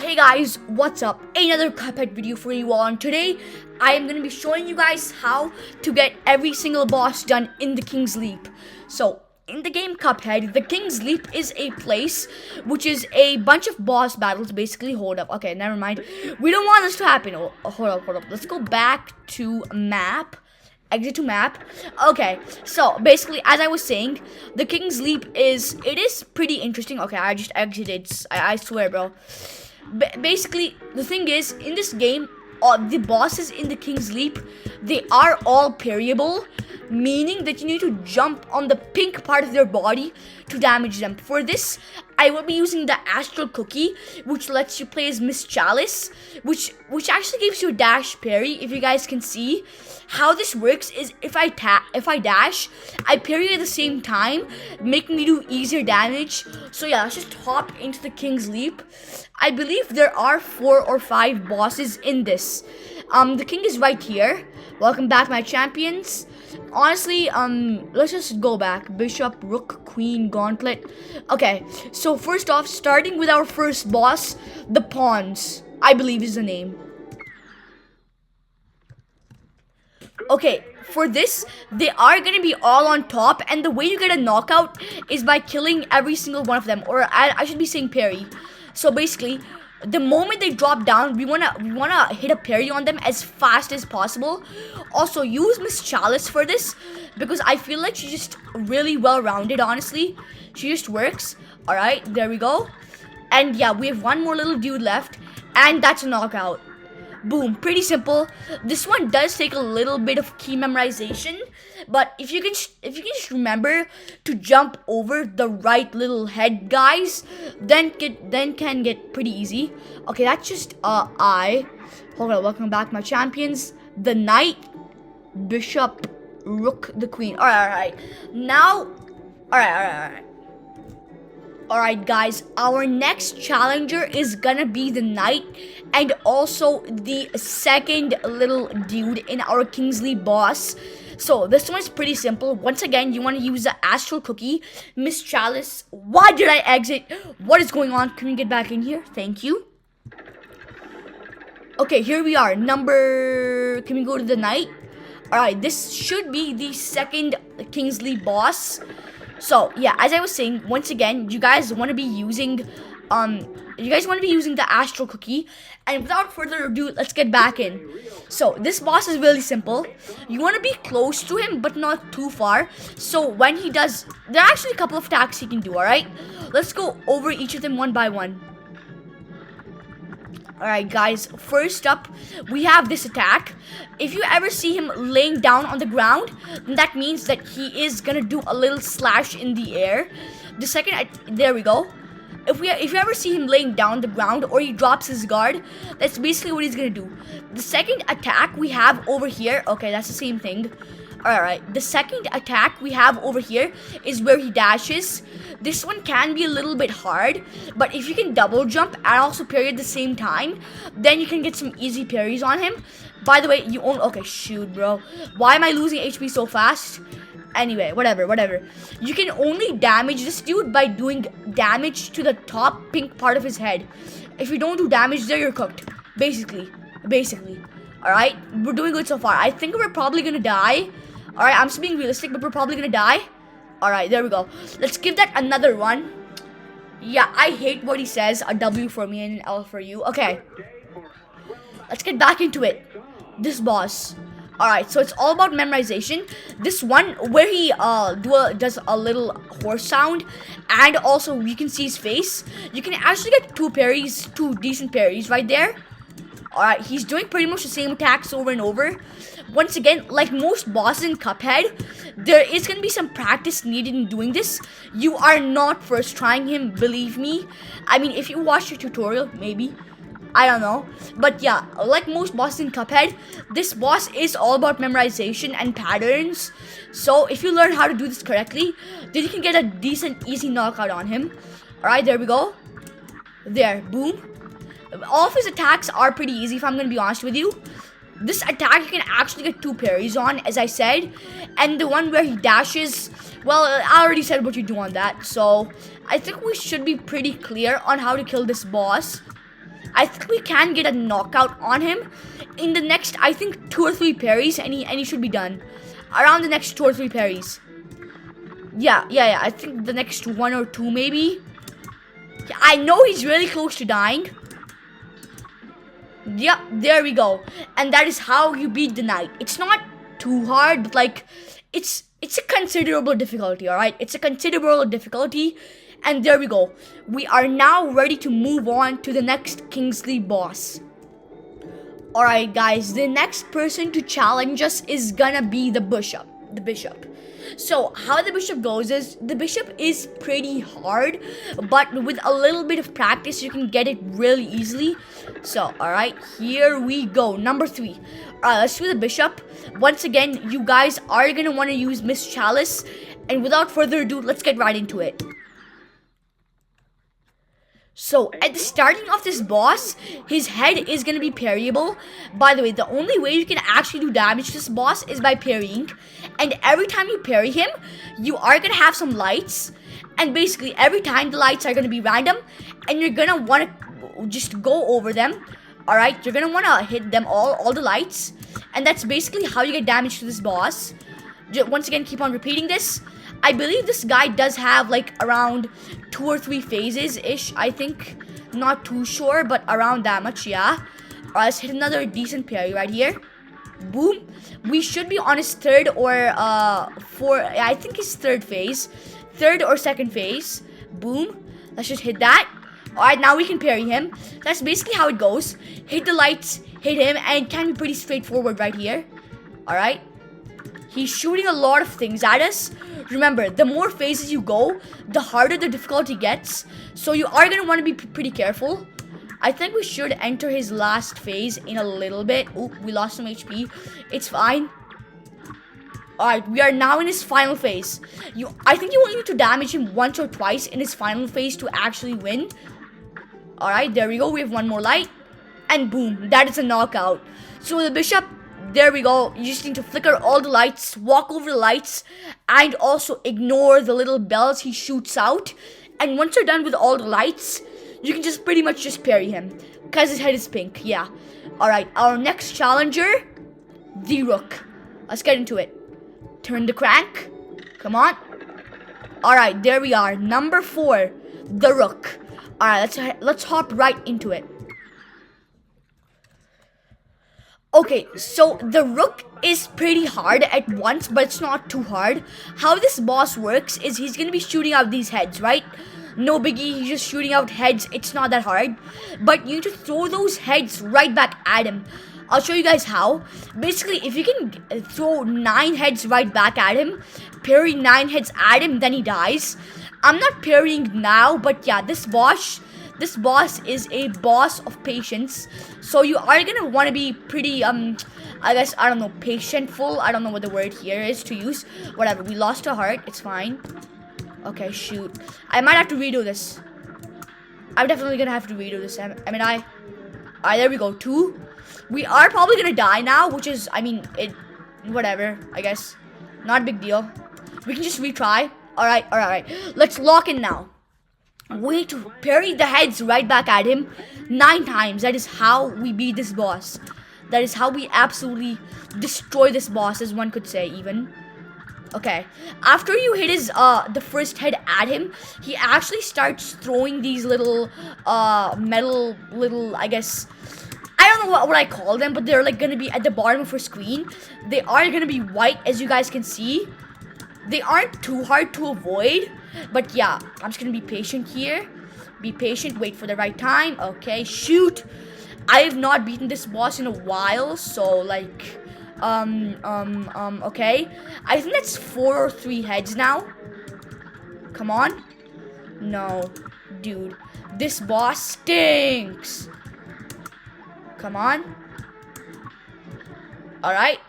Hey guys, what's up? Another Cuphead video for you all, and today I am going to be showing you guys how to get every single boss done in the King's Leap. So, in the game Cuphead, the King's Leap is a place which is a bunch of boss battles basically. Hold up, okay, never mind. We don't want this to happen. Oh, hold up. Let's go back to map. Exit to map. Okay, so basically, as I was saying, the King's Leap is pretty interesting. Okay, I just exited. I swear, bro. Basically, the thing is, in this game, the bosses in the King's Leap, they are all parryable, meaning that you need to jump on the pink part of their body to damage them. For this, I will be using the Astral Cookie, which lets you play as Miss Chalice, which actually gives you a dash parry. If you guys can see how this works, is if I dash, I parry at the same time, making me do easier damage. So yeah, let's just hop into the King's Leap. I believe there are 4 or 5 bosses in this. The king is right here. Welcome back, my champions. Honestly, let's just go back. Bishop, rook, queen, gauntlet. Okay, so first off, starting with our first boss, the pawns, I believe is the name. Okay, for this, they are gonna be all on top, and the way you get a knockout is by killing every single one of them, or I should be saying parry. So basically, the moment they drop down, we wanna hit a parry on them as fast as possible. Also, use Miss Chalice for this because I feel like she's just really well-rounded. Honestly, she just works. All right, there we go. And yeah, we have one more little dude left, and that's a knockout. Boom, pretty simple. This one does take a little bit of key memorization, but if you can just remember to jump over the right little head guys, then can get pretty easy. Okay, that's just hold on, welcome back, my champions. The knight, bishop, rook, the queen. Alright. Now, alright. Alright guys, our next challenger is gonna be the knight and also the second little dude in our King's Leap boss. So this one is pretty simple. Once again, you want to use the Astral Cookie, Miss Chalice. Why did I exit? What is going on? Can we get back in here? Thank you. Okay, here we are. Can we go to the knight? Alright, this should be the second King's Leap boss. So yeah, as I was saying, once again, you guys want to be using the Astral Cookie. And without further ado, let's get back in. So this boss is really simple. You want to be close to him, but not too far. So when he does, there are actually a couple of attacks he can do. All right, let's go over each of them one by one. Alright guys, first up, we have this attack. If you ever see him laying down on the ground, then that means that he is gonna do a little slash in the air. The second, there we go. If you ever see him laying down on the ground or he drops his guard, that's basically what he's gonna do. The second attack we have over here, okay, that's the same thing. Alright, the second attack we have over here is where he dashes. This one can be a little bit hard, but if you can double jump and also parry at the same time, then you can get some easy parries on him. By the way, okay, shoot, bro. Why am I losing HP so fast? Anyway, whatever. You can only damage this dude by doing damage to the top pink part of his head. If you don't do damage there, you're cooked. Basically. Alright, we're doing good so far. I think we're probably gonna die. Alright, I'm just being realistic, but we're probably gonna die. Alright, there we go. Let's give that another run. Yeah, I hate what he says. A W for me and an L for you. Okay. Let's get back into it. This boss. Alright, so it's all about memorization. This one, where he does a little horse sound, and also you can see his face. You can actually get two decent parries right there. Alright, he's doing pretty much the same attacks over and over. Once again, like most bosses in Cuphead, there is going to be some practice needed in doing this. You are not first trying him, believe me. I mean, if you watch the tutorial, maybe. I don't know. But yeah, like most bosses in Cuphead, this boss is all about memorization and patterns. So if you learn how to do this correctly, then you can get a decent, easy knockout on him. Alright, there we go. There, boom. All of his attacks are pretty easy, if I'm going to be honest with you. This attack you can actually get 2 parries on, as I said. And the one where he dashes, well, I already said what you do on that. So I think we should be pretty clear on how to kill this boss. I think we can get a knockout on him in the next, I think, 2 or 3 parries, and he should be done. Around the next 2 or 3 parries. Yeah. I think the next 1 or 2 maybe. Yeah, I know he's really close to dying. Yep, there we go. And that is how you beat the knight. It's not too hard, but like, it's a considerable difficulty, alright? It's a considerable difficulty. And there we go. We are now ready to move on to the next Kingsley boss. Alright guys, the next person to challenge us is gonna be the bishop. So how the bishop goes is, the bishop is pretty hard, but with a little bit of practice you can get it really easily. So alright, here we go. Number 3. Alright, let's do the bishop. Once again, you guys are gonna want to use Miss Chalice, and without further ado, let's get right into it. So, at the starting of this boss, his head is going to be parryable. By the way, the only way you can actually do damage to this boss is by parrying. And every time you parry him, you are going to have some lights. And basically, every time the lights are going to be random. And you're going to want to just go over them. Alright, you're going to want to hit them all the lights. And that's basically how you get damage to this boss. Once again, keep on repeating this. I believe this guy does have like around 2 or 3 phases-ish, I think. Not too sure, but around that much, yeah. Alright, let's hit another decent parry right here. Boom. We should be on his 3rd or I think his 3rd phase. 3rd or 2nd phase. Boom. Let's just hit that. Alright, now we can parry him. That's basically how it goes. Hit the lights, hit him, and it can be pretty straightforward right here. Alright. He's shooting a lot of things at us. Remember, the more phases you go, the harder the difficulty gets. So you are going to want to be pretty careful. I think we should enter his last phase in a little bit. Oh, we lost some HP. It's fine. Alright, we are now in his final phase. I think you only need to damage him once or twice in his final phase to actually win. Alright, there we go. We have 1 more light. And boom, that is a knockout. So the bishop, there we go. You just need to flicker all the lights, walk over the lights, and also ignore the little bells he shoots out. And once you're done with all the lights, you can just pretty much just parry him, because his head is pink, yeah. Alright, our next challenger, the rook. Let's get into it. Turn the crank. Come on. Alright, there we are. Number 4, the rook. Alright, let's hop right into it. Okay, so the rook is pretty hard at once, but it's not too hard. How this boss works is he's gonna be shooting out these heads, right? No biggie, he's just shooting out heads. It's not that hard. But you need to throw those heads right back at him. I'll show you guys how. Basically, if you can throw 9 heads right back at him, parry 9 heads at him, then he dies. I'm not parrying now, but yeah, this boss is a boss of patience. So you are gonna want to be pretty, I guess, I don't know, patientful. I don't know what the word here is to use. Whatever, we lost a heart. It's fine. Okay, shoot. I might have to redo this. I'm definitely gonna have to redo this. Alright, there we go. 2. We are probably gonna die now, which is, I mean, whatever, I guess. Not a big deal. We can just retry. Alright. Let's lock in now. We need to parry the heads right back at him 9 times. That is how we beat this boss. That is how we absolutely destroy this boss, as one could say, even. Okay, after you hit his the first head at him, he actually starts throwing these little metal little, I guess, I don't know what I call them, but they're like gonna be at the bottom of her screen. They are gonna be white, as you guys can see. They aren't too hard to avoid, but yeah, I'm just gonna be patient here. Be patient, wait for the right time. Okay, shoot. I have not beaten this boss in a while, so like, okay. I think that's 4 or 3 heads now. Come on. No, dude, this boss stinks. Come on. Alright.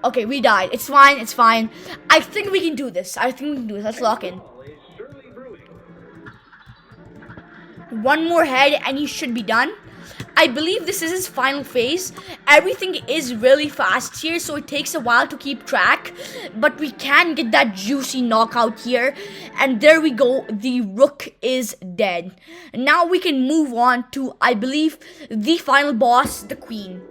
Okay, we died. It's fine. I think we can do this. Let's lock in. 1 more head and you should be done. I believe this is his final phase. Everything is really fast here, so it takes a while to keep track. But we can get that juicy knockout here. And there we go. The rook is dead. Now we can move on to, I believe, the final boss, the queen.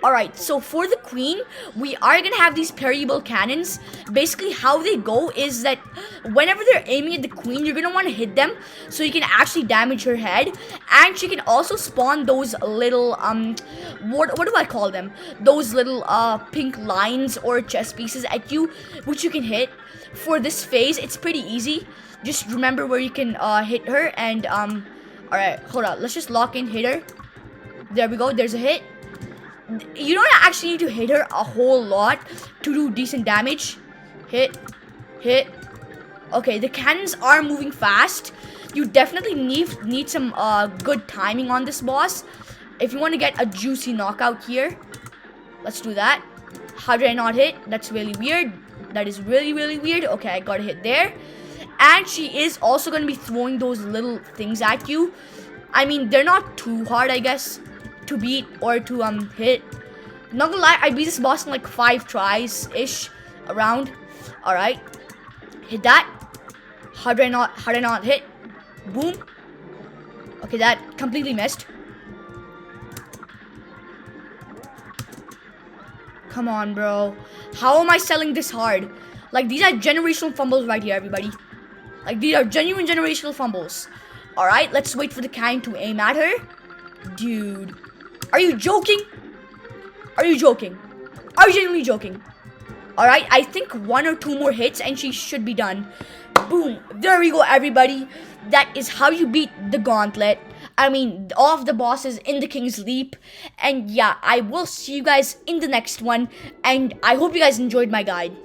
Alright, so for the queen, we are gonna have these parryable cannons. Basically, how they go is that whenever they're aiming at the queen, you're gonna want to hit them so you can actually damage her head. And she can also spawn those little, what do I call them? Those little, pink lines or chess pieces at you, which you can hit. For this phase, it's pretty easy. Just remember where you can, hit her and, alright, hold on. Let's just lock in, hit her. There we go, there's a hit. You don't actually need to hit her a whole lot to do decent damage. Hit. Okay, the cannons are moving fast. You definitely need some good timing on this boss if you want to get a juicy knockout here. Let's do that. How did I not hit? That's really weird. That is really weird. Okay, I got a hit there. And she is also going to be throwing those little things at you. I mean, they're not too hard, I guess, to beat or to hit. Not gonna lie, I beat this boss in like 5 tries ish around. Alright. Hit that. How did I not hit? Boom. Okay, that completely missed. Come on, bro. How am I selling this hard? Like, these are generational fumbles right here, everybody. Like, these are genuine generational fumbles. Alright, let's wait for the cannon to aim at her. Dude. Are you joking? Are you joking? Are you genuinely joking? Alright, I think 1 or 2 more hits and she should be done. Boom. There we go, everybody. That is how you beat the gauntlet. I mean, all of the bosses in the King's Leap. And yeah, I will see you guys in the next one. And I hope you guys enjoyed my guide.